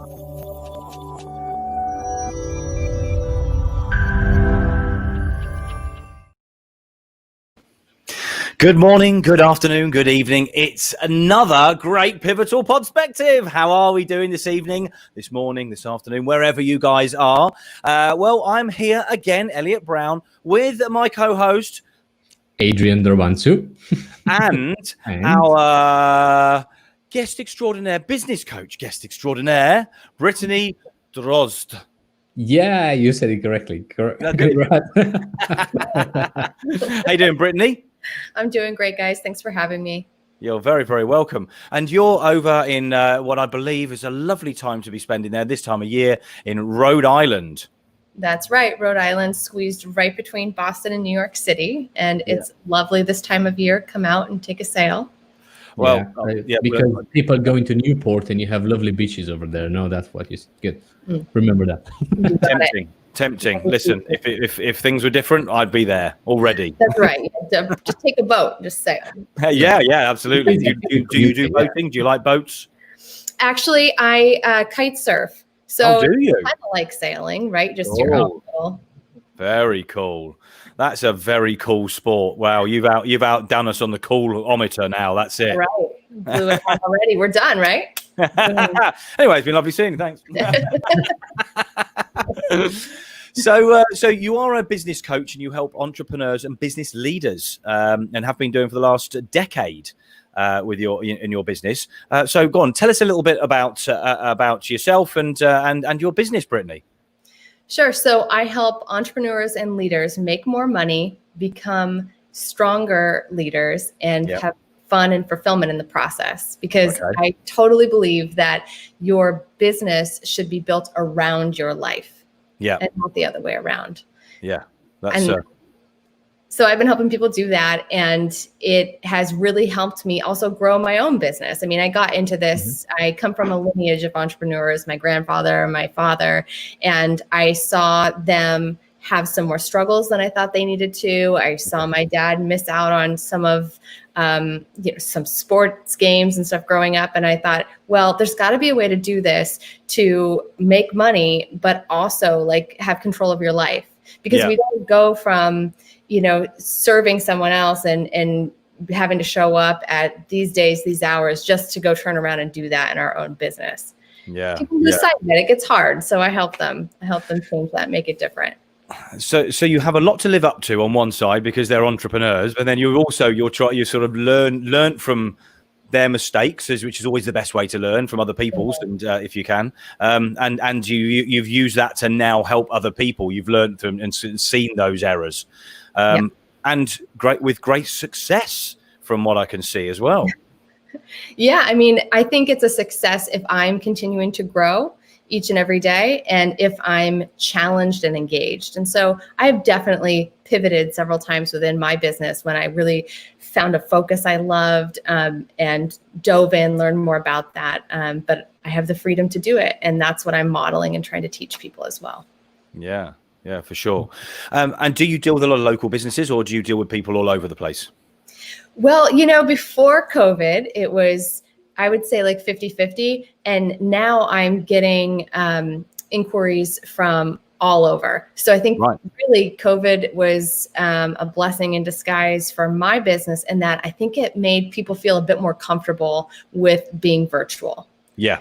Good morning, good afternoon, good evening. It's another great Pivotal Podspective. How are we doing this evening, this morning, this afternoon, wherever you guys are? Well, I'm here again, Elliot Brown, with my co-host, Adrian Drozd, and our guest extraordinaire, business coach, guest extraordinaire, Brittany Drozd. Yeah, you said it correctly. How you doing, Brittany? I'm doing great, guys. Thanks for having me. You're very, very welcome. And you're over in what I believe is a lovely time to be spending there this time of year in Rhode Island. That's right. Rhode Island, squeezed right between Boston and New York City. And it's lovely this time of year. Come out and take a sail. Well, because people go into Newport and you have lovely beaches over there. No, that's what you good. Remember that. Tempting. Listen, if things were different, I'd be there already. That's right. Just take a boat, just sail. Yeah, absolutely. Do you do boating? Do you like boats? Actually, I kite surf. So do you? kind of like sailing, right? Just your own little. Very cool. That's a very cool sport. Wow, you've outdone us on the coolometer now. That's it. Right. Blew it up already. We're done, right? Anyway, it's been lovely seeing you. Thanks. So you are a business coach and you help entrepreneurs and business leaders, and have been doing for the last decade with your business. So go on, tell us a little bit about yourself and your business, Brittany. Sure. So I help entrepreneurs and leaders make more money, become stronger leaders, and have fun and fulfillment in the process. Because I totally believe that your business should be built around your life. Yeah. And not the other way around. Yeah. That's so I've been helping people do that, and it has really helped me also grow my own business. I mean, I got into this, I come from a lineage of entrepreneurs, my grandfather, my father, and I saw them have some more struggles than I thought they needed to. I saw my dad miss out on some of some sports games and stuff growing up. And I thought, well, there's got to be a way to do this to make money, but also like have control of your life, because we don't go from, serving someone else and having to show up at these days, these hours, just to go turn around and do that in our own business. Yeah. People decide that it gets hard. So I help them change that, make it different. So you have a lot to live up to on one side because they're entrepreneurs, but then you sort of learn from their mistakes, which is always the best way to learn from other people's, and if you can, and you've used that to now help other people. You've learned from and seen those errors, and with great success from what I can see as well. Yeah, I mean, I think it's a success if I'm continuing to grow each and every day, and if I'm challenged and engaged. And so I've definitely pivoted several times within my business when I really found a focus I loved, and dove in, learned more about that. But I have the freedom to do it. And that's what I'm modeling and trying to teach people as well. Yeah, for sure. And do you deal with a lot of local businesses, or do you deal with people all over the place? Well, before COVID, it was, I would say, like 50-50. And now I'm getting inquiries from all over. So I think really COVID was a blessing in disguise for my business, in that I think it made people feel a bit more comfortable with being virtual. Yeah.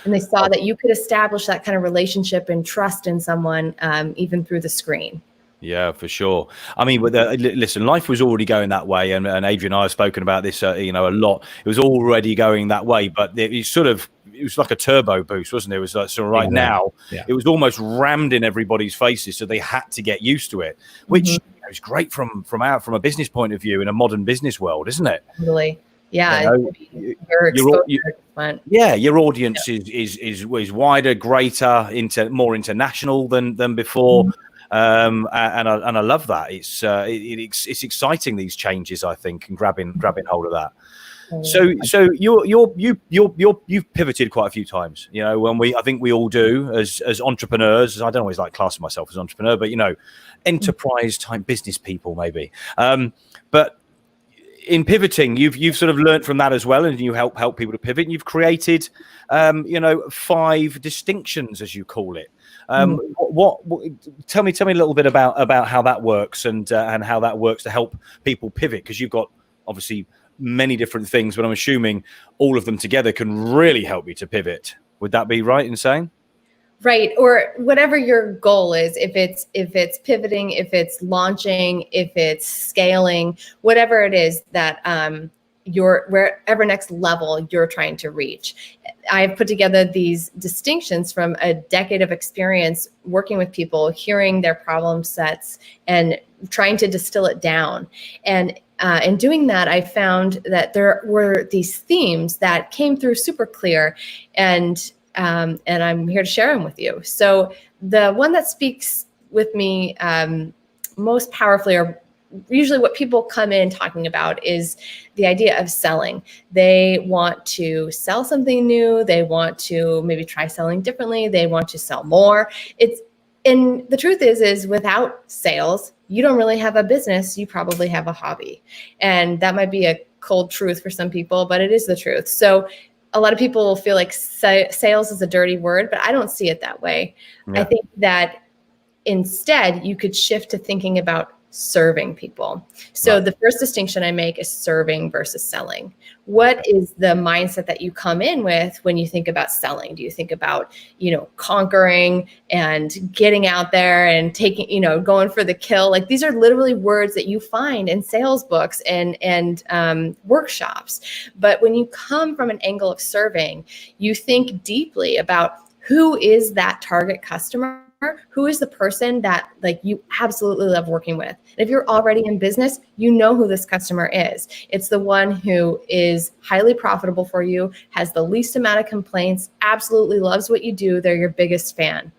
And they saw that you could establish that kind of relationship and trust in someone, even through the screen. Yeah, for sure. I mean, listen, life was already going that way, and Adrian and I have spoken about this, a lot. It was already going that way, but it was like a turbo boost, wasn't it? It was like, so right now, it was almost rammed in everybody's faces, so they had to get used to it, which is great from a business point of view in a modern business world, isn't it? Totally. Yeah, your audience is wider, greater, more international than before. And I love that. It's exciting, these changes, I think, and grabbing hold of that. So you've pivoted quite a few times. I think we all do as entrepreneurs. I don't always like classing myself as an entrepreneur, but enterprise type business people maybe. But in pivoting, you've sort of learned from that as well, and you help people to pivot. And you've created, 5 distinctions, as you call it. What tell me a little bit about how that works and how that works to help people pivot, because you've got obviously many different things, but I'm assuming all of them together can really help you to pivot. Would that be right in saying? Right. Or whatever your goal is, if it's pivoting, if it's launching, if it's scaling, whatever it is that wherever next level you're trying to reach. I've put together these distinctions from a decade of experience working with people, hearing their problem sets and trying to distill it down. And in doing that, I found that there were these themes that came through super clear, and I'm here to share them with you. So the one that speaks with me most powerfully, or usually what people come in talking about, is the idea of selling. They want to sell something new. They want to maybe try selling differently. They want to sell more. And the truth is without sales, you don't really have a business. You probably have a hobby. And that might be a cold truth for some people, but it is the truth. So a lot of people feel like sales is a dirty word, but I don't see it that way. Yeah. I think that instead you could shift to thinking about serving people. So right. The first distinction I make is serving versus selling. What is the mindset that you come in with when you think about selling? Do you think about, conquering and getting out there and taking, going for the kill? Like, these are literally words that you find in sales books and workshops. But when you come from an angle of serving, you think deeply about who is that target customer. Who is the person that you absolutely love working with? And if you're already in business, you know who this customer is. It's the one who is highly profitable for you, has the least amount of complaints, absolutely loves what you do. They're your biggest fan.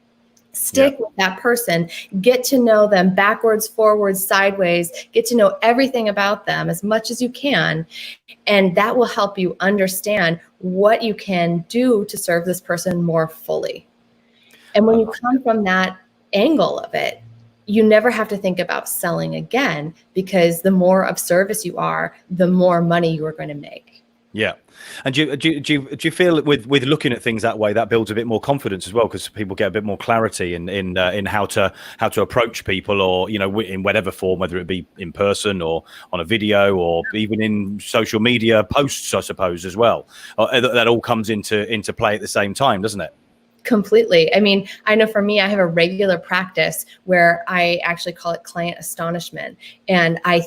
Stick with that person, get to know them backwards, forwards, sideways, get to know everything about them as much as you can. And that will help you understand what you can do to serve this person more fully. And when you come from that angle of it, you never have to think about selling again, because the more of service you are, the more money you are going to make. Yeah. And do you feel that with looking at things that way, that builds a bit more confidence as well, because people get a bit more clarity in how to approach people, or in whatever form, whether it be in person or on a video or even in social media posts, I suppose, as well. That all comes into play at the same time, doesn't it? Completely. I mean, I know for me, I have a regular practice where I actually call it client astonishment. And I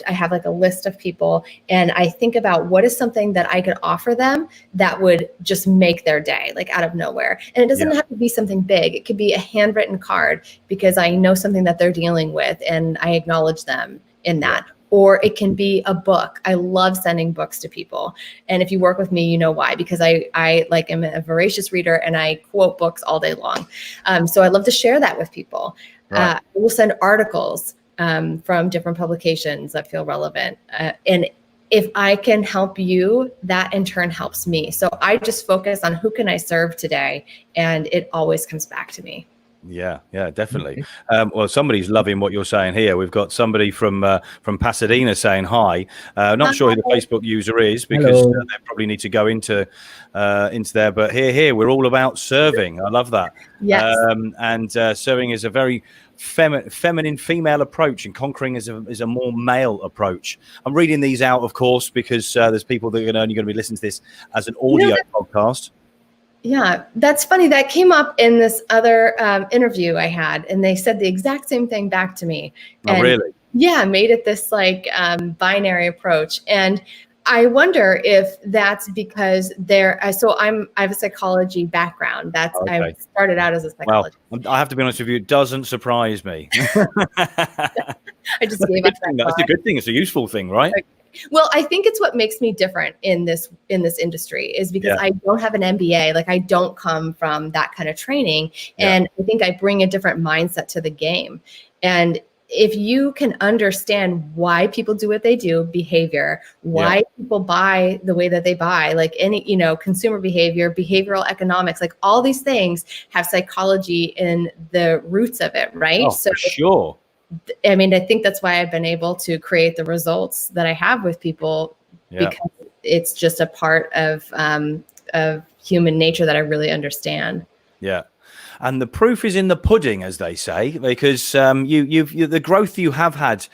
have a list of people, and I think about what is something that I could offer them that would just make their day, out of nowhere. And it doesn't have to be something big. It could be a handwritten card because I know something that they're dealing with and I acknowledge them in that. Or it can be a book. I love sending books to people. And if you work with me, you know why, because I am a voracious reader and I quote books all day long. So I love to share that with people. Right. I will send articles from different publications that feel relevant. And if I can help you, that in turn helps me. So I just focus on who can I serve today, and it always comes back to me. Yeah, definitely. Well, somebody's loving what you're saying here. We've got somebody from Pasadena saying hi. Not sure who the Facebook user is, because they probably need to go into there. But here, we're all about serving. I love that. Yes. And serving is a very feminine female approach, and conquering is a more male approach. I'm reading these out, of course, because there's people that are only going to be listening to this as an audio podcast. Yeah, that's funny. That came up in this other interview I had, and they said the exact same thing back to me. Oh, really? Yeah, made it this binary approach. And I wonder if that's because I have a psychology background. Okay. I started out as a psychologist. Well, I have to be honest with you, it doesn't surprise me. I just gave up that. That's a good thing. It's a useful thing, right? Okay. Well, I think it's what makes me different in this industry is because I don't have an MBA. I don't come from that kind of training. And I think I bring a different mindset to the game. And if you can understand why people do what they do, behavior, why people buy the way that they buy, any, consumer behavior, behavioral economics, all these things have psychology in the roots of it, right? Oh, so for sure. I mean, I think that's why I've been able to create the results that I have with people, because it's just a part of human nature that I really understand. Yeah. And the proof is in the pudding, as they say, because the growth you have had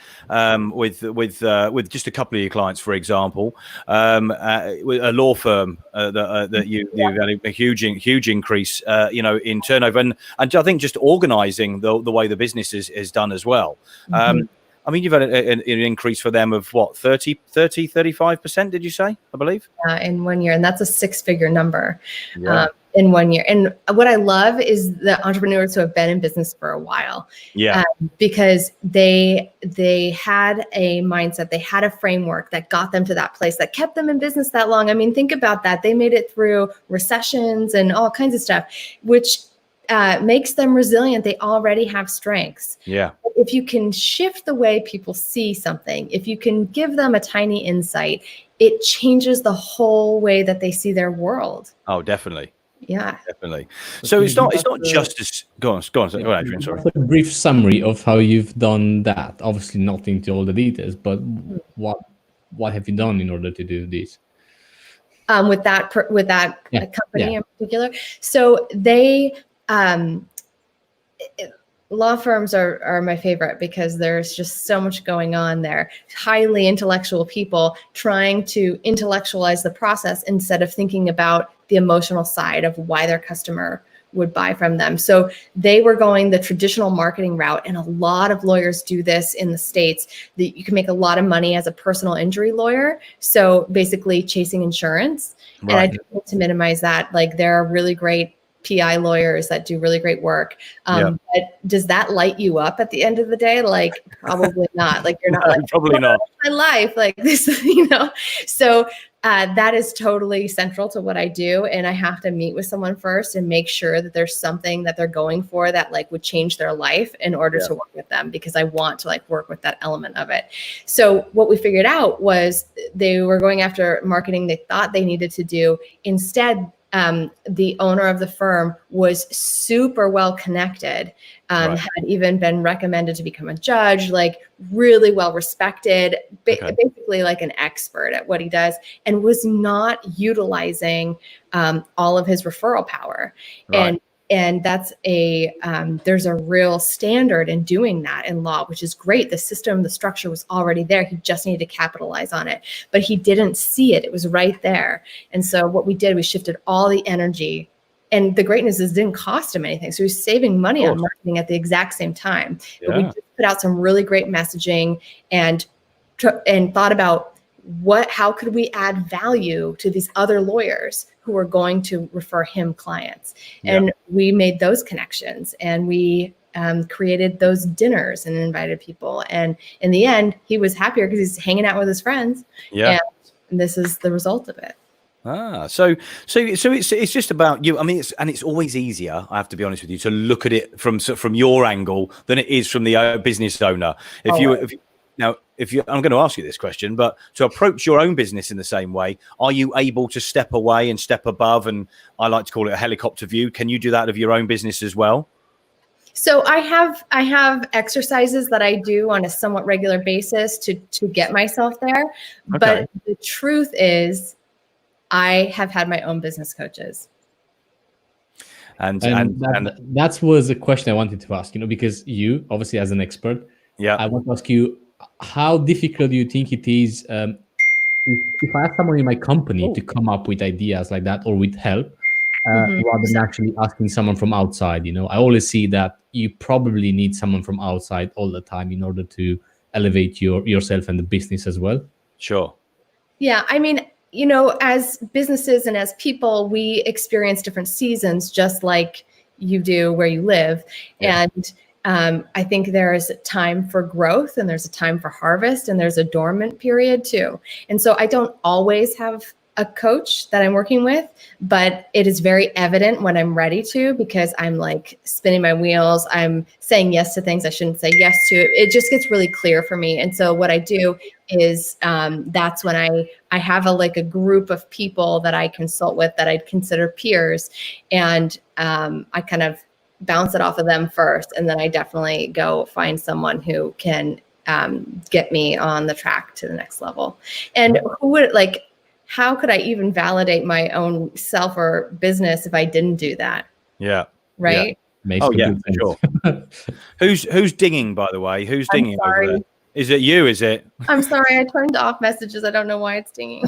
with just a couple of your clients, for example, with a law firm that you've had a huge increase, in turnover, and I think just organising the way the business is done as well. Mm-hmm. I mean, you've had an increase for them of what, 35%, did you say, I believe? In 1 year. And that's a 6-figure number. Yeah. In 1 year. And what I love is the entrepreneurs who have been in business for a while. Yeah. Because they had a mindset, they had a framework that got them to that place, that kept them in business that long. I mean, think about that. They made it through recessions and all kinds of stuff, which makes them resilient. They already have strengths. Yeah. If you can shift the way people see something, if you can give them a tiny insight, it changes the whole way that they see their world. Oh, definitely. Yeah, definitely. So it's not just as go on, Adrian. Sorry. A brief summary of how you've done that. Obviously, not into all the details, but what have you done in order to do this? With that company in particular. So they law firms are my favorite because there's just so much going on there. Highly intellectual people trying to intellectualize the process instead of thinking about the emotional side of why their customer would buy from them. So they were going the traditional marketing route, and a lot of lawyers do this in the States. That you can make a lot of money as a personal injury lawyer. So basically chasing insurance. Right. And I don't want to minimize that. Like, there are really great PI lawyers that do really great work. But does that light you up at the end of the day? Like, probably not. Like, you're not like, probably not. My life like this, So that is totally central to what I do. And I have to meet with someone first and make sure that there's something that they're going for that like would change their life in order to work with them, because I want to like work with that element of it. So what we figured out was they were going after marketing they thought they needed to do. Instead, the owner of the firm was super well connected, had even been recommended to become a judge, like really well respected, basically like an expert at what he does, and was not utilizing all of his referral power. And that's there's a real standard in doing that in law, which is great. The system, the structure was already there. He just needed to capitalize on it, but he didn't see it. It was right there. And so what we did, we shifted all the energy, and the great news is it didn't cost him anything. So he was saving money on marketing at the exact same time. But we just put out some really great messaging and thought about how could we add value to these other lawyers who are going to refer him clients. And we made those connections, and we created those dinners and invited people. And in the end, he was happier because he's hanging out with his friends. And this is the result of it. So it's just about you. I mean, it's always easier, I have to be honest with you, to look at it from your angle than it is from the business owner. I'm going to ask you this question, but to approach your own business in the same way, are you able to step away and step above? And I like to call it a helicopter view. Can you do that of your own business as well? So I have exercises that I do on a somewhat regular basis to get myself there. But the truth is, I have had my own business coaches. And that was a question I wanted to ask, because you obviously as an expert, I want to ask you, how difficult do you think it is if I have someone in my company to come up with ideas like that or with help, rather than actually asking someone from outside? I always see that you probably need someone from outside all the time in order to elevate yourself and the business as well. Sure. Yeah. I mean, as businesses and as people, we experience different seasons, just like you do where you live. And I think there is a time for growth, and there's a time for harvest, and there's a dormant period too. And so I don't always have a coach that I'm working with, but it is very evident when I'm ready to, because I'm like spinning my wheels. I'm saying yes to things I shouldn't say yes to. It just gets really clear for me. And so what I do is that's when I have a group of people that I consult with that I'd consider peers. And I kind of bounce it off of them first. And then I definitely go find someone who can get me on the track to the next level. And who would how could I even validate my own self or business if I didn't do that? Yeah. Right. Yeah. Sure. Who's dinging, by the way? Who's dinging over there? Is it you? Is it? I'm sorry. I turned off messages. I don't know why it's dinging.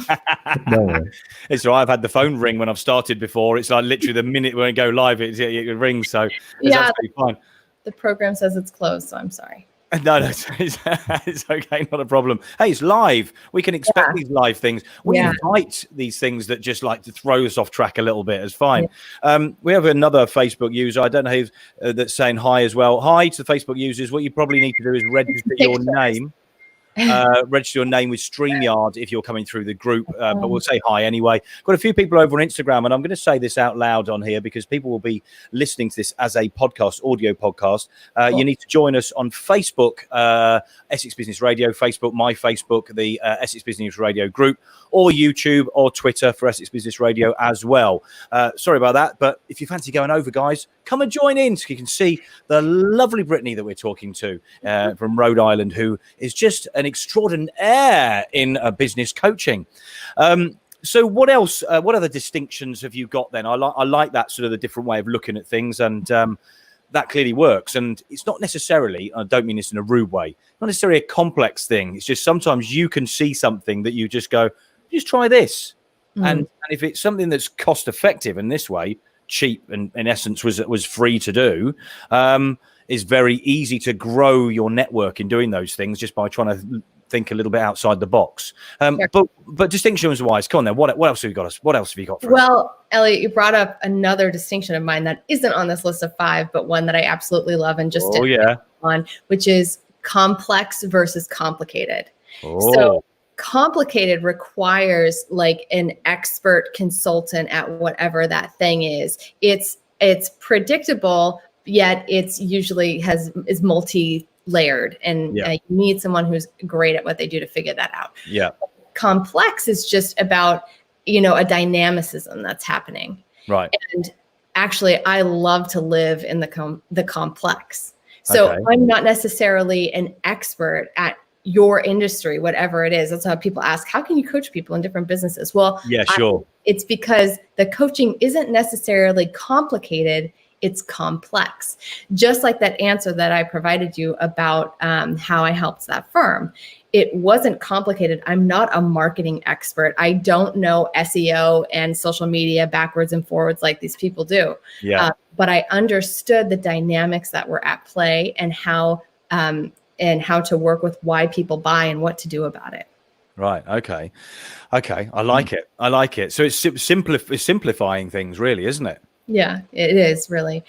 No. It's all right. I've had the phone ring when I've started before. It's like literally the minute when I go live, it rings. So it's absolutely fine. The program says it's closed, so I'm sorry. No, it's okay, not a problem. Hey, it's live. We can expect these live things. We invite these things that just like to throw us off track a little bit. It's fine. Yeah. We have another Facebook user. I don't know who's that's saying hi as well. Hi to the Facebook users. What you probably need to do is register your name. Register your name with StreamYard if you're coming through the group, but we'll say hi anyway. Got a few people over on Instagram, and I'm going to say this out loud on here because people will be listening to this as a podcast, audio podcast. You need to join us on Facebook, Essex Business Radio, Facebook, my Facebook, the Essex Business Radio group, or YouTube or Twitter for Essex Business Radio as well. Sorry about that, but if you fancy going over, guys, come and join in so you can see the lovely Brittany that we're talking to from Rhode Island, who is just an extraordinaire in business coaching. So what else? What other distinctions have you got then? I like that sort of the different way of looking at things, and that clearly works. And it's not necessarily, I don't mean this in a rude way, not necessarily a complex thing. It's just sometimes you can see something that you just go, just try this. And if it's something that's cost effective in this way, cheap and in essence was free to do, is very easy to grow your network in doing those things just by trying to think a little bit outside the box. Sure. But distinctions wise, come on then. What else have you got us? What else have you got for us? Well, Elliot, you brought up another distinction of mine that isn't on this list of 5, but one that I absolutely love and just on, which is complex versus complicated. So complicated requires like an expert consultant at whatever that thing is. It's predictable, yet it's usually is multi-layered, and you need someone who's great at what they do to figure that out. Yeah. Complex is just about, a dynamicism that's happening. Right. And actually, I love to live in the complex. So I'm not necessarily an expert at your industry, whatever it is. That's how people ask, how can you coach people in different businesses? Well, it's because the coaching isn't necessarily complicated. It's complex. Just like that answer that I provided you about how I helped that firm. It wasn't complicated. I'm not a marketing expert. I don't know SEO and social media backwards and forwards like these people do. But I understood the dynamics that were at play and how to work with why people buy and what to do about it. Right. Okay. I like it. So it's simplifying things, really, isn't it? Yeah, it is really.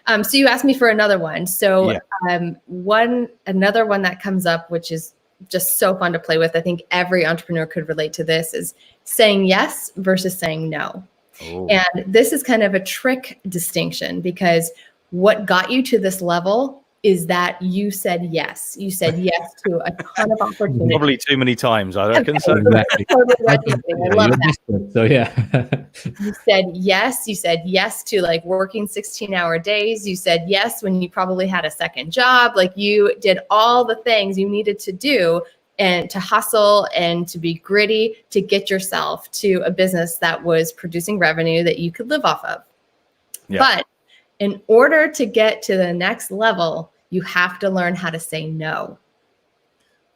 So you asked me for another one. So another one that comes up, which is just so fun to play with, I think every entrepreneur could relate to this, is saying yes versus saying no. Oh. And this is kind of a trick distinction, because what got you to this level is that you said yes. You said yes to a ton of opportunities. Probably too many times, I reckon. So. Exactly. I love that. So You said yes. You said yes to like working 16-hour days. You said yes when you probably had a second job. Like you did all the things you needed to do and to hustle and to be gritty to get yourself to a business that was producing revenue that you could live off of. Yeah. But in order to get to the next level, you have to learn how to say no.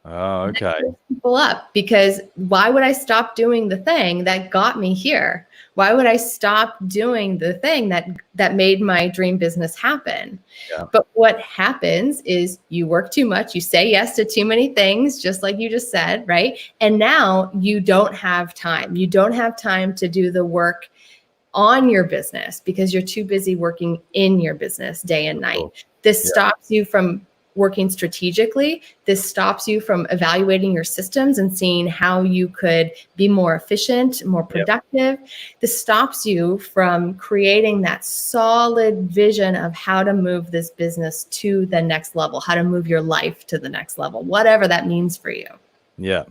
Oh, okay. People up, because why would I stop doing the thing that got me here? Why would I stop doing the thing that made my dream business happen? Yeah. But what happens is you work too much. You say yes to too many things, just like you just said, right? And now you don't have time. You don't have time to do the work on your business because you're too busy working in your business day and night. Cool. This stops you from working strategically. This stops you from evaluating your systems and seeing how you could be more efficient, more productive. This stops you from creating that solid vision of how to move this business to the next level, how to move your life to the next level, whatever that means for you. Yeah.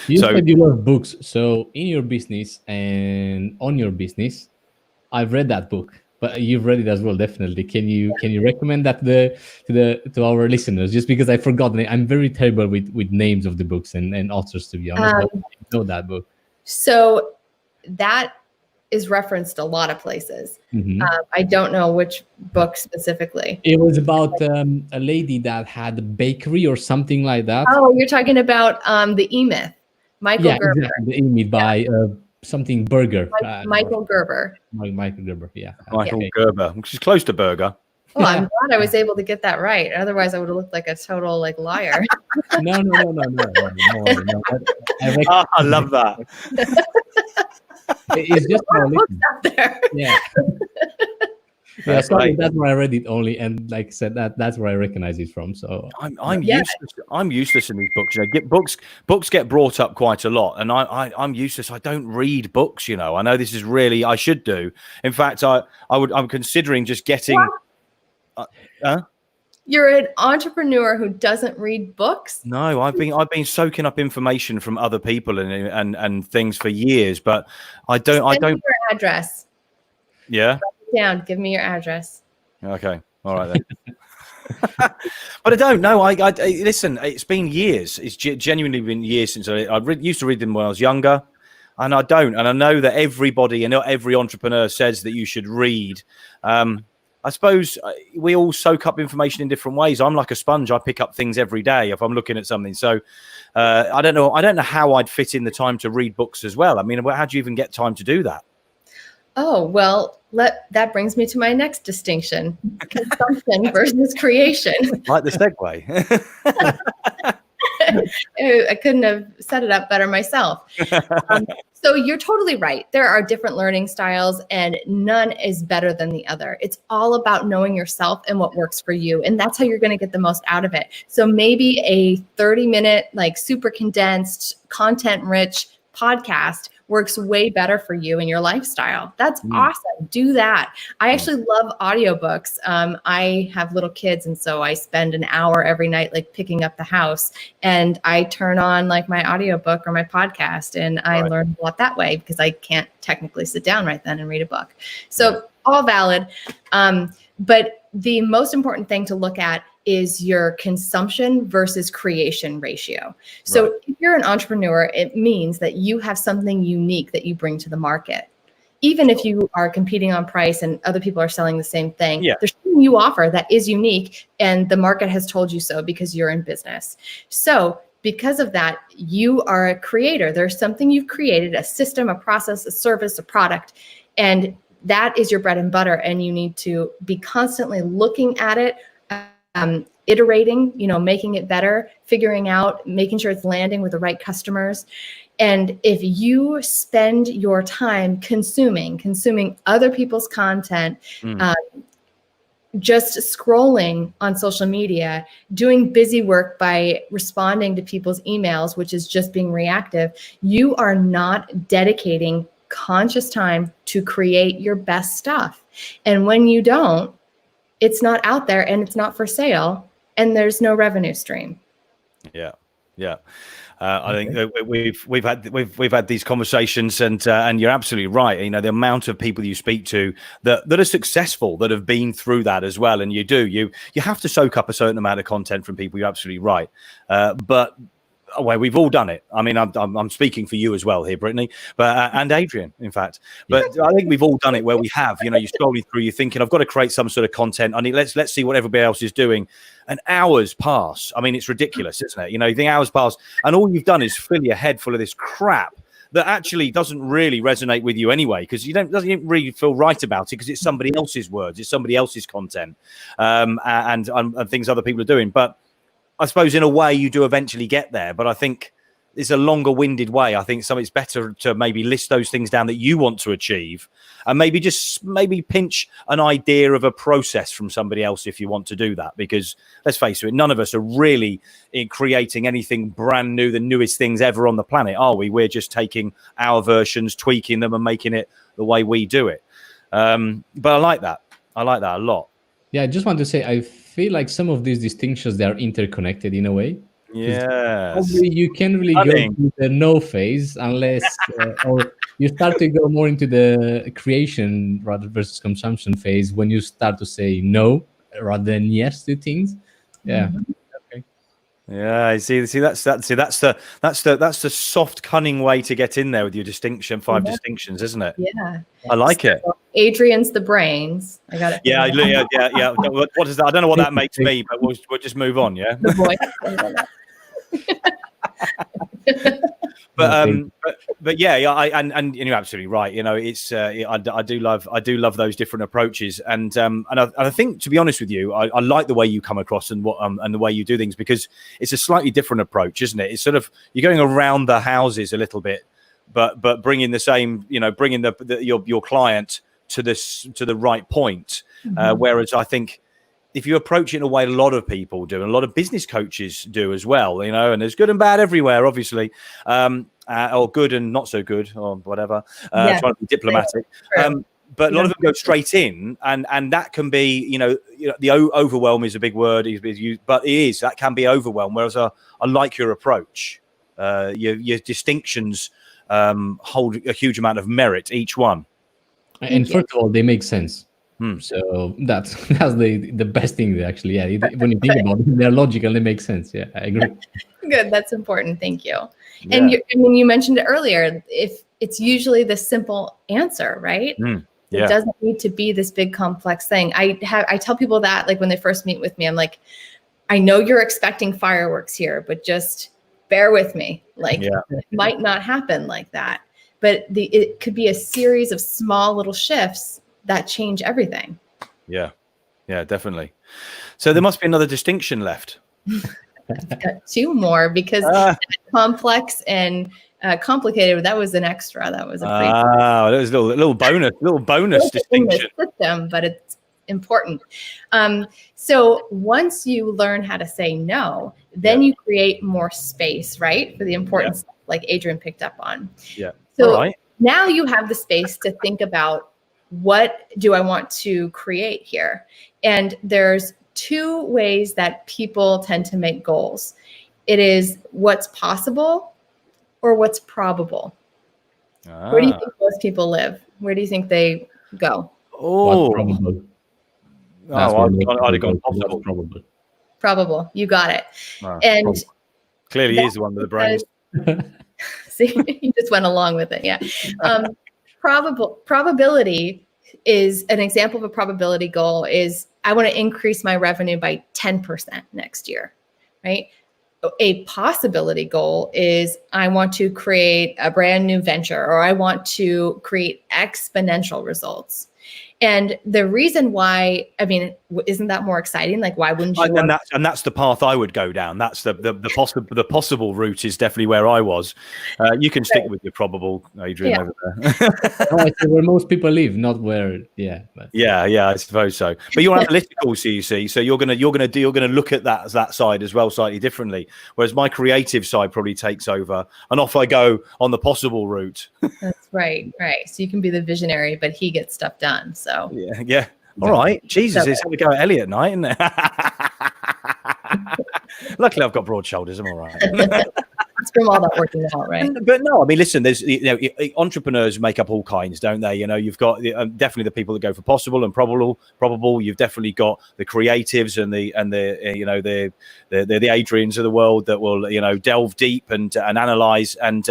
You said you love books. So in your business and on your business, I've read that book. but you've read it as well, definitely. Can you recommend that to our listeners? Just because I forgot, I'm very terrible with names of the books and authors, to be honest. But I know that book. So that is referenced a lot of places. I don't know which book specifically. It was about a lady that had a bakery or something like that. Oh, you're talking about the E-Myth, Michael Gerber. Exactly. The E-Myth by something Burger. Michael Gerber. Michael Gerber, yeah. Michael Gerber, which is close to Burger. Well, I'm glad I was able to get that right. Otherwise, I would have looked like a total liar. No. I love that. It's just books out there. Yeah. That's where I read it only, and like I said, that's where I recognize it from. So I'm useless. I'm useless in these books. Books get brought up quite a lot, and I'm useless. I don't read books. I know this is really I should do. In fact, I'm considering just getting. You're an entrepreneur who doesn't read books? No, I've been soaking up information from other people and things for years, but I don't. Send me your address. Yeah. Write it down. Give me your address. Okay. All right then. But I don't know. I listen. It's been years. It's genuinely been years since I used to read them when I was younger, and I don't. And I know that everybody and every entrepreneur says that you should read. I suppose we all soak up information in different ways. I'm like a sponge. I pick up things every day if I'm looking at something. So I don't know. I don't know how I'd fit in the time to read books as well. I mean, how do you even get time to do that? Oh, well, that brings me to my next distinction: consumption versus creation. Like the segue. I couldn't have set it up better myself. So you're totally right. There are different learning styles, and none is better than the other. It's all about knowing yourself and what works for you. And that's how you're going to get the most out of it. So maybe a 30-minute, super condensed, content-rich podcast works way better for you and your lifestyle. That's awesome. Do that. I actually love audiobooks. I have little kids, and so I spend an hour every night picking up the house, and I turn on my audiobook or my podcast, and I learn a lot that way because I can't technically sit down right then and read a book. So all valid. But the most important thing to look at is your consumption versus creation ratio. So if you're an entrepreneur, it means that you have something unique that you bring to the market. Even if you are competing on price and other people are selling the same thing, there's something you offer that is unique, and the market has told you so because you're in business. So because of that, you are a creator. There's something you've created, a system, a process, a service, a product, and that is your bread and butter. And you need to be constantly looking at it, iterating, making it better, figuring out, making sure it's landing with the right customers. And if you spend your time consuming other people's content, just scrolling on social media, doing busy work by responding to people's emails, which is just being reactive, you are not dedicating conscious time to create your best stuff. And when you don't, it's not out there and it's not for sale, and there's no revenue stream. Yeah. I think that we've had these conversations, and you're absolutely right. The amount of people you speak to that are successful, that have been through that as well, and you have to soak up a certain amount of content from people. You're absolutely right, but. Well, we've all done it. I mean, I'm speaking for you as well here, Brittany, but and Adrian, in fact. But I think we've all done it where we have. You're scrolling through, you're thinking, I've got to create some sort of content. Let's see what everybody else is doing, and hours pass. I mean, it's ridiculous, isn't it? You think hours pass, and all you've done is fill your head full of this crap that actually doesn't really resonate with you anyway, because doesn't really feel right about it, because it's somebody else's words, it's somebody else's content, and things other people are doing, but. I suppose in a way you do eventually get there, but I think it's a longer winded way. I think it's better to maybe list those things down that you want to achieve, and maybe pinch an idea of a process from somebody else if you want to do that, because let's face it, none of us are really creating anything brand new, the newest things ever on the planet, are we? We're just taking our versions, tweaking them and making it the way we do it. But I like that a lot. Yeah, I just want to say, I feel like some of these distinctions, they are interconnected in a way. Yeah. You can't really go to the no phase unless, or you start to go more into the creation rather versus consumption phase when you start to say no rather than yes to things. Yeah. Mm-hmm. Okay. Yeah, that's the soft, cunning way to get in there with your five distinctions, isn't it? Yeah, I like it. Adrian's the brains. I got it. Yeah. What is that? I don't know what that makes me, but we'll just move on. Yeah. The voice. But yeah, and you're absolutely right. You know, it's I do love those different approaches, and I think, to be honest with you, I like the way you come across and the way you do things, because it's a slightly different approach, isn't it? It's sort of, you're going around the houses a little bit, but bringing the same, bringing your client to the right point. Whereas I think, if you approach it in a way a lot of people do, and a lot of business coaches do as well, and there's good and bad everywhere, obviously, or good and not so good, or whatever, trying to be diplomatic. But a lot of them go straight in, and that can be, the overwhelm is a big word, but that can be overwhelm. Whereas I like your approach. Your distinctions hold a huge amount of merit, each one. And first of all, they make sense. So that's the best thing, actually. Yeah, when you think about it, they're logical, they make sense. Yeah, I agree. Good, that's important. Thank you. Yeah. And you mentioned it earlier, if it's usually the simple answer, right? It doesn't need to be this big complex thing. I tell people that, like, when they first meet with me, I'm like, I know you're expecting fireworks here, but just bear with me. Like, it might not happen like that, but it could be a series of small little shifts that change everything. Yeah, definitely. So there must be another distinction left. I've got two more, because complex and complicated, that was an extra. That was a that was a little bonus distinction. System, but it's important. So once you learn how to say no, then you create more space, right, for the important stuff, like Adrian picked up on. Yeah. So now you have the space to think about, what do I want to create here? And there's two ways that people tend to make goals. It is what's possible or what's probable. Where do you think most people live? Where do you think they go? Probable. I'd have gone possible. Probable. You got it. And probable. Clearly he's the one with the brains. See, you just went along with it. Yeah. Probability is an example of a probability goal is, I want to increase my revenue by 10% next year, right? A possibility goal is, I want to create a brand new venture, or I want to create exponential results. And the reason why, I mean, isn't that more exciting? Like, why wouldn't you? And that's the path I would go down. That's the possible route is definitely where I was. You can stick with your probable, Adrian, over there. Where most people live, not where. Yeah, I suppose so. But you're analytical, so you see. So you're gonna look at that side as well slightly differently. Whereas my creative side probably takes over, and off I go on the possible route. That's right. So you can be the visionary, but he gets stuff done. So yeah. All right. Jesus, it's how we go at Elliot night, isn't it? Luckily, I've got broad shoulders. I'm all right. It's from all that working out, right? But no, I mean, listen. There's entrepreneurs make up all kinds, don't they? You've got definitely the people that go for possible and probable. You've definitely got the creatives and the Adrians of the world that will delve deep and analyze. And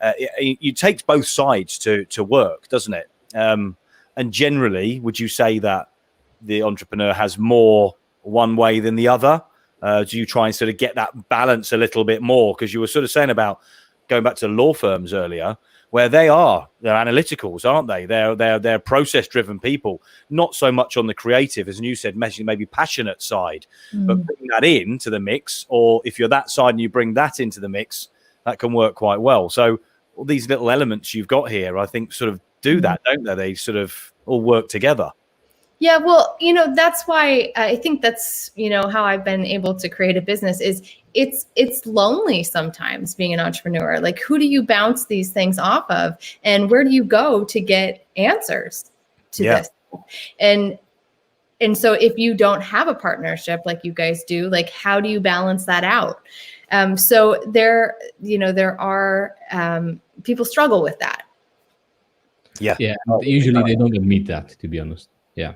it takes both sides to work, doesn't it? And generally, would you say that the entrepreneur has more one way than the other? Do you try and sort of get that balance a little bit more? Because you were sort of saying about going back to law firms earlier, where they're analyticals, aren't they? They're process-driven people, not so much on the creative, as you said, maybe passionate side, but bring that into the mix. Or if you're that side and you bring that into the mix, that can work quite well. So all these little elements you've got here, I think, sort of do that, don't they? They sort of all work together. Yeah, well, that's why I think that's, how I've been able to create a business is it's lonely sometimes being an entrepreneur. Like, who do you bounce these things off of, and where do you go to get answers to this? And so if you don't have a partnership like you guys do, like, how do you balance that out? So there are people struggle with that. Yeah. Usually they don't admit that, to be honest. Yeah.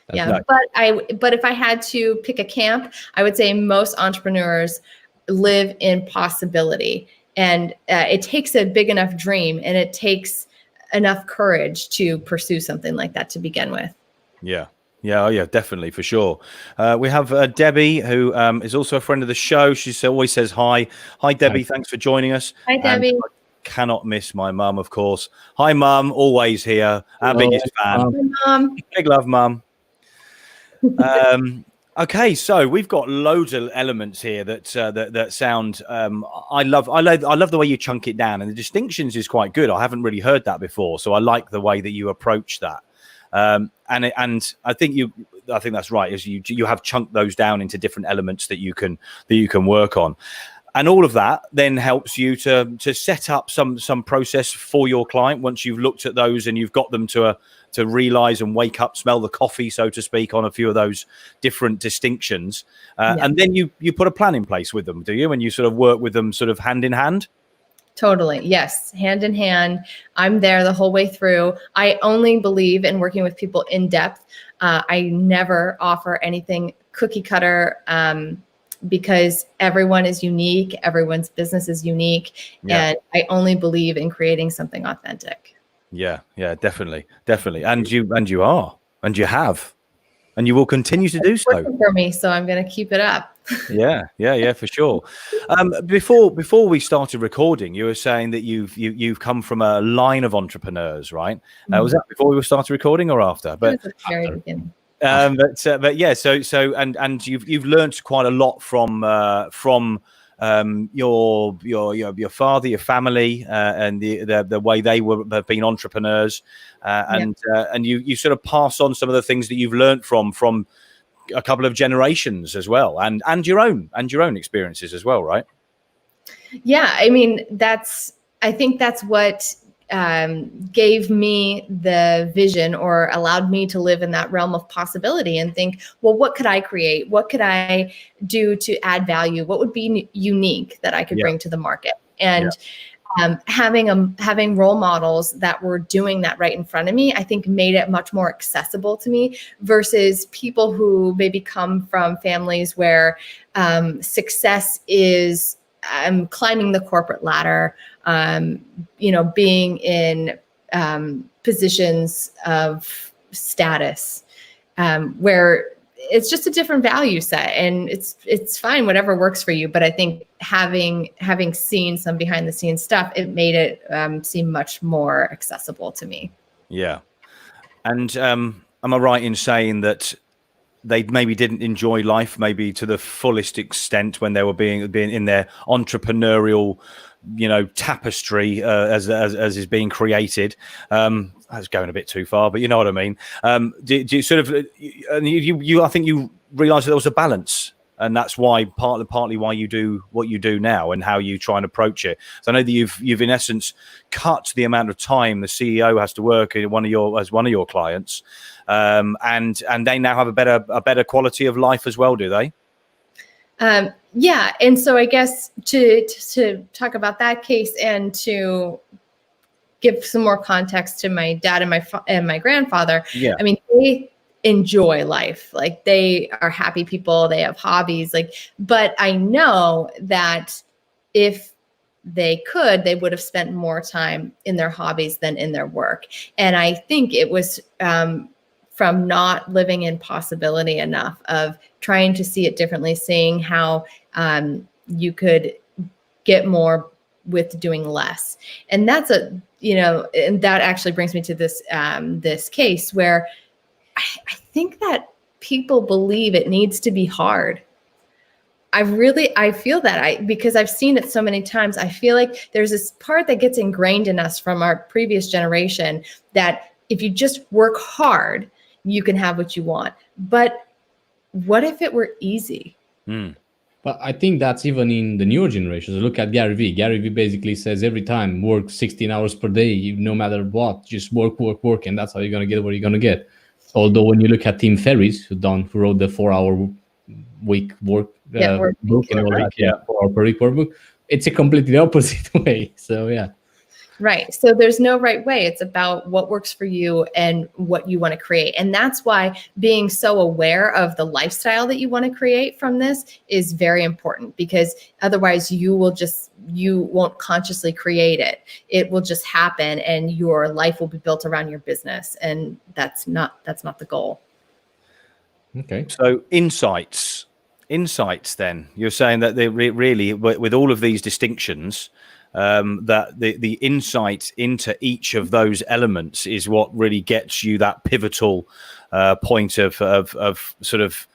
But if I had to pick a camp, I would say most entrepreneurs live in possibility, and it takes a big enough dream, and it takes enough courage to pursue something like that to begin with. Yeah, definitely, for sure. We have Debbie, who is also a friend of the show. She always says hi. Hi, Debbie. Hi. Thanks for joining us. Hi, Debbie. And I cannot miss my mum, of course. Hi, Mum. Always here. Our biggest fan. Hi, Mum. Big love, Mum. Okay, so we've got loads of elements here that sound. I love the way you chunk it down, and the distinctions is quite good. I haven't really heard that before, so I like the way that you approach that. And I think that's right. Is you have chunked those down into different elements that you can work on, and all of that then helps you to set up some process for your client once you've looked at those and you've got them to realize and wake up, smell the coffee, so to speak, on a few of those different distinctions, and then you put a plan in place with them, do you? And you sort of work with them sort of hand in hand. Totally. Yes. Hand in hand. I'm there the whole way through. I only believe in working with people in depth. I never offer anything cookie cutter, because everyone is unique. Everyone's business is unique. And I only believe in creating something authentic. Yeah, definitely. And you are, and you have, and you will continue to do so. It's working for me, so I'm going to keep it up. Yeah, for sure. Before we started recording, you were saying that you've come from a line of entrepreneurs, right? Was that before we started recording or after? But very beginning. But yeah, so and you've learned quite a lot from your father, your family, and the way they have been entrepreneurs, and you sort of pass on some of the things that you've learned from a couple of generations as well, and your own experiences as well, right? Yeah, I mean, I think that's what gave me the vision, or allowed me to live in that realm of possibility and think, well, what could I create? What could I do to add value? What would be unique that I could bring to the market? And having role models that were doing that right in front of me, I think made it much more accessible to me, versus people who maybe come from families where success is climbing the corporate ladder, being in positions of status, where it's just a different value set, and it's fine, whatever works for you. But I think having seen some behind the scenes stuff, it made it seem much more accessible to me. Yeah. And am I right in saying that they maybe didn't enjoy life maybe to the fullest extent when they were being in their entrepreneurial, tapestry as is being created? That's going a bit too far, but you know what I mean. Do you sort of, you I think you realised that there was a balance, and that's why partly why you do what you do now and how you try and approach it. So I know that you've in essence cut the amount of time the CEO has to work as one of your clients, and they now have a better quality of life as well, do they? Yeah, and so I guess to talk about that case and to give some more context to my dad and my grandfather. Yeah. I mean, they enjoy life. Like, they are happy people, they have hobbies, but I know that if they could, they would have spent more time in their hobbies than in their work. And I think it was from not living in possibility enough, of trying to see it differently, seeing how you could get more with doing less. And that's and that actually brings me to this case where I think that people believe it needs to be hard. I feel that because I've seen it so many times. I feel like there's this part that gets ingrained in us from our previous generation, that if you just work hard, you can have what you want. But what if it were easy? But I think that's even in the newer generations. Look at Gary Vee. Gary Vee basically says every time, work 16 hours per day, no matter what, just work, and that's how you're going to get what you're going to get. Although when you look at Tim Ferriss, who wrote the 4-hour week work book, 4-hour per week workbook, it's a completely opposite way. So yeah. Right. So there's no right way. It's about what works for you and what you want to create. And that's why being so aware of the lifestyle that you want to create from this is very important, because otherwise you won't consciously create it. It will just happen and your life will be built around your business. And that's not the goal. Okay. So insights then, you're saying that they really, with all of these distinctions, that the insight into each of those elements is what really gets you that pivotal point of sort of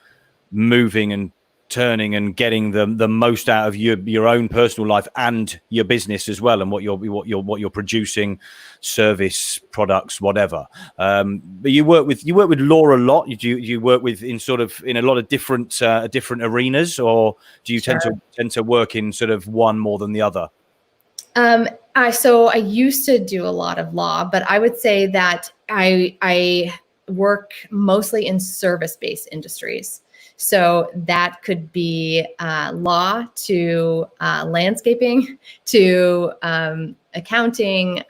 moving and turning and getting the most out of your own personal life and your business as well, and what you're producing, service, products, whatever. But you work with law a lot. You work with in a lot of different arenas, or do you tend to work in sort of one more than the other? So I used to do a lot of law, but I would say that I work mostly in service-based industries. So that could be law to landscaping to accounting,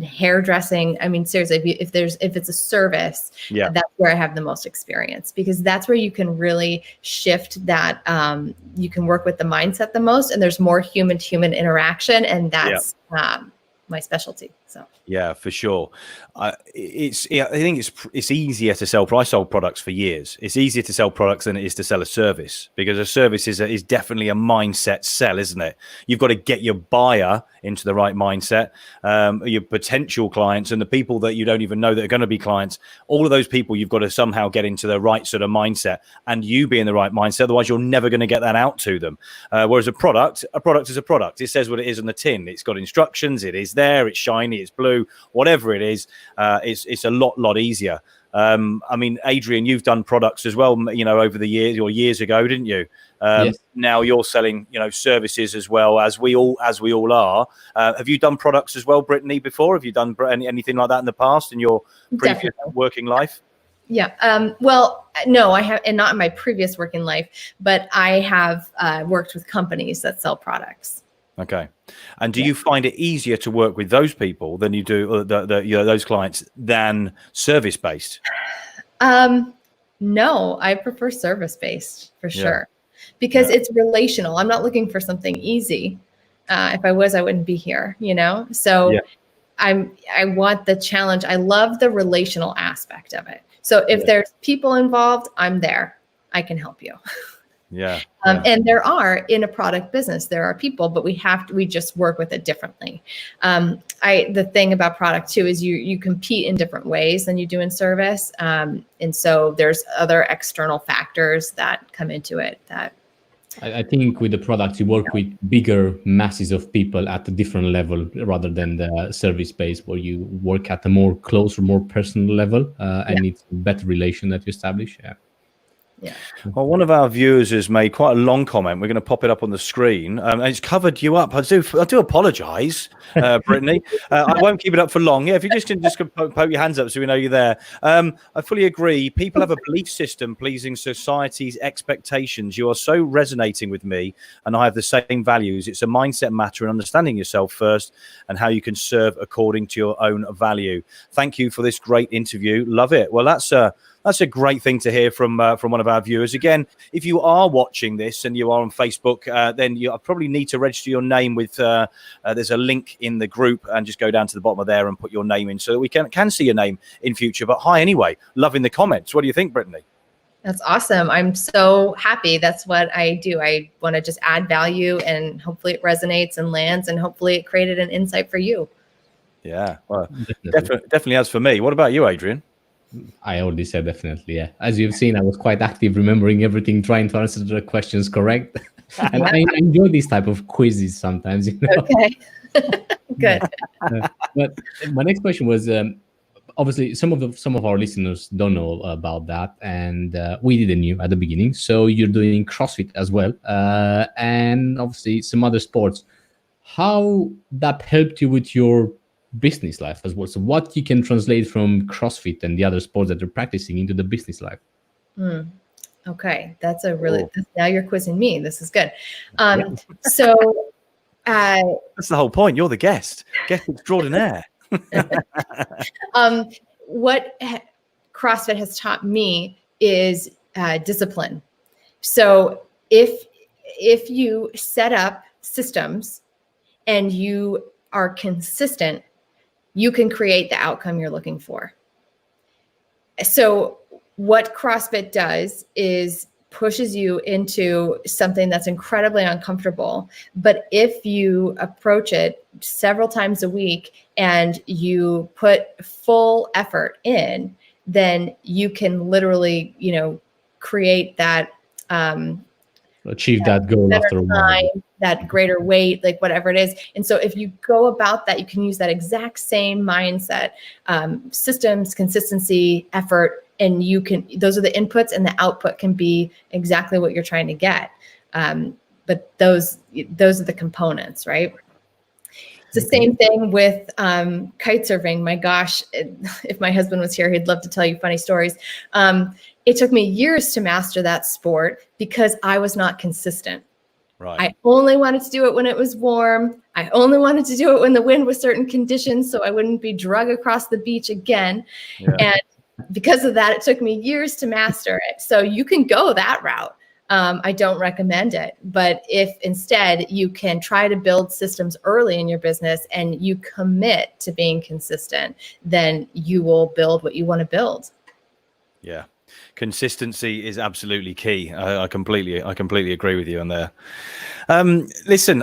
hairdressing. I mean, seriously, if it's a service, that's where I have the most experience, because that's where you can really shift that. You can work with the mindset the most, and there's more human-to-human interaction, and that's my specialty. So yeah, for sure. I think it's easier to sell. I sold products for years. It's easier to sell products than it is to sell a service, because a service is definitely a mindset sell, isn't it? You've got to get your buyer into the right mindset, your potential clients and the people that you don't even know that are going to be clients. All of those people you've got to somehow get into the right sort of mindset, and you be in the right mindset. Otherwise, you're never going to get that out to them. Whereas a product is a product. It says what it is on the tin. It's got instructions. It is there. It's shiny. It's blue. Whatever it is, it's a lot easier. I mean, Adrian, you've done products as well, over the years or years ago, didn't you? Yes. Now you're selling, services as well, as we all are. Have you done products as well, Brittany, before? Have you done anything like that in the past in your previous working life? Yeah. Well, no, I have, and not in my previous working life, but I have worked with companies that sell products. Okay. And do you find it easier to work with those people than you do those clients than service based? No, I prefer service based for sure, because it's relational. I'm not looking for something easy. If I was, I wouldn't be here, So I want the challenge. I love the relational aspect of it. So if there's people involved, I'm there. I can help you. And there are, in a product business, there are people, but we just work with it differently. The thing about product too is you compete in different ways than you do in service. And so there's other external factors that come into it that. I think with the products, you work with bigger masses of people at a different level rather than the service base, where you work at a more closer, more personal level, and it's a better relation that you establish. Yeah. Well, one of our viewers has made quite a long comment. We're going to pop it up on the screen. And it's covered you up. I do apologise, Brittany. I won't keep it up for long. Yeah, if you just can poke your hands up so we know you're there. I fully agree. People have a belief system pleasing society's expectations. You are so resonating with me, and I have the same values. It's a mindset matter and understanding yourself first and how you can serve according to your own value. Thank you for this great interview. Love it. Well, that's a great thing to hear from one of our viewers. Again, if you are watching this and you are on Facebook, then you probably need to register your name with. There's a link in the group, and just go down to the bottom of there and put your name in so that we can see your name in future. But hi, anyway, loving the comments. What do you think, Brittany? That's awesome. I'm so happy. That's what I do. I want to just add value, and hopefully it resonates and lands, and hopefully it created an insight for you. Yeah, well, definitely has for me. What about you, Adrian? I already said definitely, yeah. As you've seen, I was quite active, remembering everything, trying to answer the questions correct. And I enjoy these type of quizzes sometimes. Okay, good. But my next question was, obviously, some of our listeners don't know about that, and we didn't know at the beginning. So you're doing CrossFit as well, and obviously some other sports. How that helped you with your business life as well? So what you can translate from CrossFit and the other sports that you're practicing into the business life? Okay, that's a really, now you're quizzing me. This is good. So That's the whole point. You're the guest extraordinaire. What CrossFit has taught me is discipline. So if you set up systems and you are consistent, you can create the outcome you're looking for. So what CrossFit does is pushes you into something that's incredibly uncomfortable. But if you approach it several times a week and you put full effort in, then you can literally, create that, achieve that goal after a while, that greater weight, like whatever it is. And so if you go about that, you can use that exact same mindset, systems, consistency, effort, and those are the inputs, and the output can be exactly what you're trying to get. But those are the components, right? It's the same thing with kite surfing. My gosh, if my husband was here, he'd love to tell you funny stories. It took me years to master that sport because I was not consistent. Right. I only wanted to do it when it was warm. I only wanted to do it when the wind was certain conditions, so I wouldn't be drug across the beach again. Yeah. And because of that, it took me years to master it. So you can go that route. I don't recommend it. But if instead you can try to build systems early in your business and you commit to being consistent, then you will build what you want to build. Yeah. Consistency is absolutely key. I completely agree with you on there. Listen,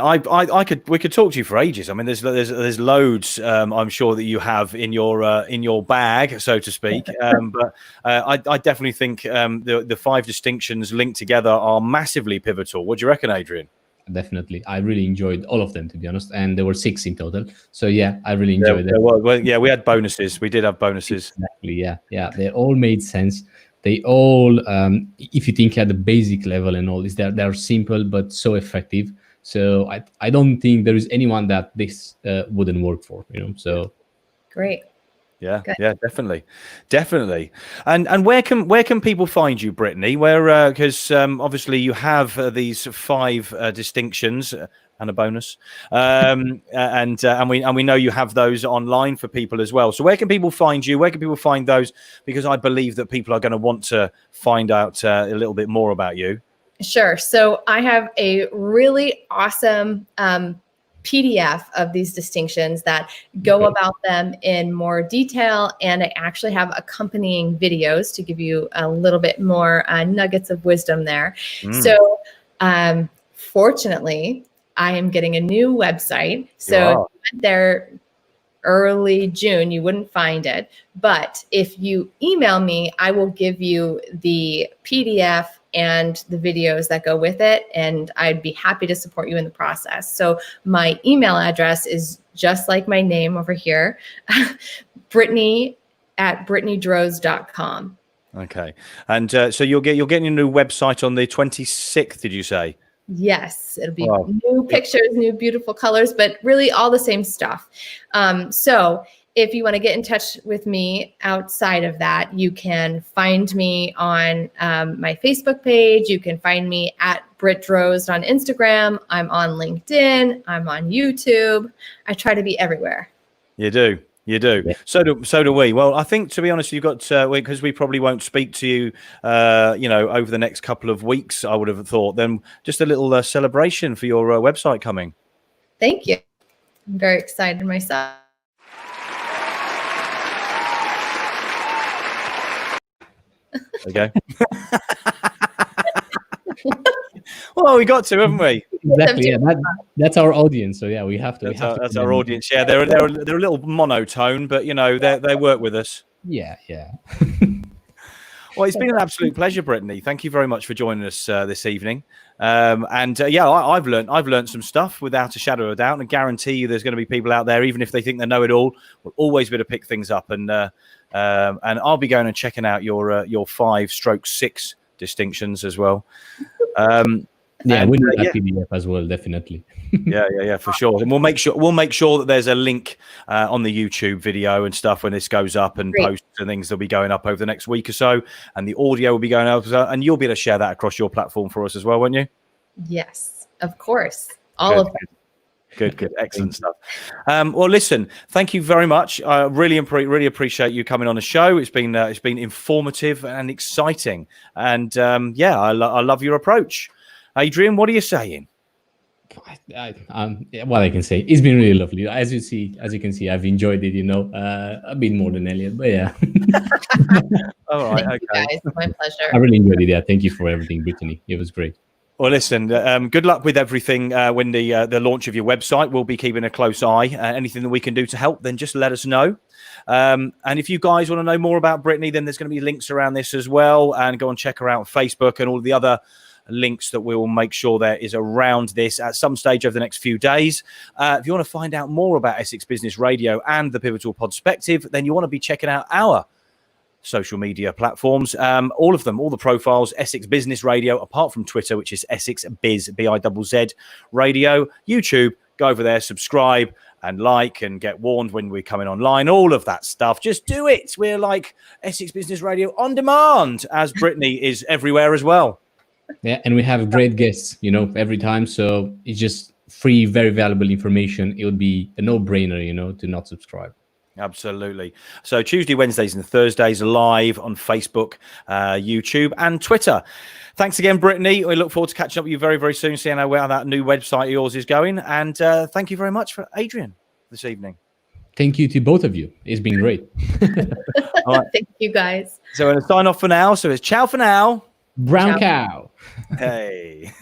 we could talk to you for ages. I mean, there's loads. I'm sure that you have in your bag, so to speak. But I definitely think the 5 distinctions linked together are massively pivotal. What do you reckon, Adrian? Definitely. I really enjoyed all of them, to be honest. And there were 6 in total. So yeah, I really enjoyed them. Well, yeah, we had bonuses. We did have bonuses. Exactly. Yeah. They all made sense. They all, if you think at the basic level and all, they're simple but so effective. So I don't think there is anyone that this wouldn't work for. So great. Yeah, good. Yeah, definitely. And where can people find you, Brittany? Where because obviously you have these 5 distinctions and a bonus, and we know you have those online for people as well. So where can people find you? Where can people find those? Because I believe that people are going to want to find out a little bit more about you. Sure. So I have a really awesome PDF of these distinctions that go about them in more detail. And I actually have accompanying videos to give you a little bit more nuggets of wisdom there. So fortunately, I am getting a new website. So if you went there early June, you wouldn't find it. But if you email me, I will give you the PDF and the videos that go with it. And I'd be happy to support you in the process. So my email address is just like my name over here, Brittany@BrittanyDrozd.com. Okay. And so you're getting a new website on the 26th, did you say? Yes, it'll be new pictures, new beautiful colors, but really all the same stuff. So if you want to get in touch with me outside of that, you can find me on my Facebook page. You can find me at Britt Drozd on Instagram. I'm on LinkedIn. I'm on YouTube. I try to be everywhere. You do. Yeah. So do we. Well, I think, to be honest, you've got because we probably won't speak to you, over the next couple of weeks. I would have thought. Then just a little celebration for your website coming. Thank you. I'm very excited myself. Okay. Well, we got to, haven't we? Exactly. Yeah, that's our audience. So yeah, we have to. That's our audience. Yeah, they're a little monotone, but they work with us. Yeah. Well, it's been an absolute pleasure, Brittany. Thank you very much for joining us this evening. I've learned some stuff without a shadow of a doubt, and I guarantee you, there's going to be people out there, even if they think they know it all, will always be able to pick things up. And I'll be going and checking out your 5/6 distinctions as well. Yeah, we need that PDF as well, definitely. yeah, for sure. And we'll make sure that there's a link on the YouTube video and stuff when this goes up, and posts and things that'll be going up over the next week or so, and the audio will be going up, and you'll be able to share that across your platform for us as well, won't you? Yes, of course. All of them. Good. Excellent stuff. Well, listen, thank you very much. I really appreciate you coming on the show. It's been informative and exciting. And I love your approach. Adrian, what are you saying? What I can say, it's been really lovely. As you can see, I've enjoyed it. A bit more than Elliot, but yeah. All right, Thank you guys. My pleasure. I really enjoyed it. Yeah, thank you for everything, Brittany. It was great. Well, listen, good luck with everything when the launch of your website. We'll be keeping a close eye. Anything that we can do to help, then just let us know. And if you guys want to know more about Brittany, then there's going to be links around this as well. And go and check her out on Facebook and all the other links that we will make sure there is around this at some stage over the next few days. If you want to find out more about Essex Business Radio and the Pivotal Podspective, then you want to be checking out our social media platforms, all of them, all the profiles, Essex Business Radio, apart from Twitter, which is Essex Biz, BIZZ Radio, YouTube. Go over there, subscribe and like, and get warned when we're coming online, all of that stuff. Just do it. We're like Essex Business Radio on demand, as Brittany is everywhere as well. Yeah, and we have great guests, every time. So it's just free, very valuable information. It would be a no-brainer, to not subscribe. Absolutely. So Tuesday, Wednesdays, and Thursdays live on Facebook, YouTube, and Twitter. Thanks again, Brittany. We look forward to catching up with you very, very soon, seeing how that new website of yours is going. And thank you very much for Adrian this evening. Thank you to both of you. It's been great. All right. Thank you, guys. So we're going to sign off for now. So it's ciao for now. Brown cow. Hey.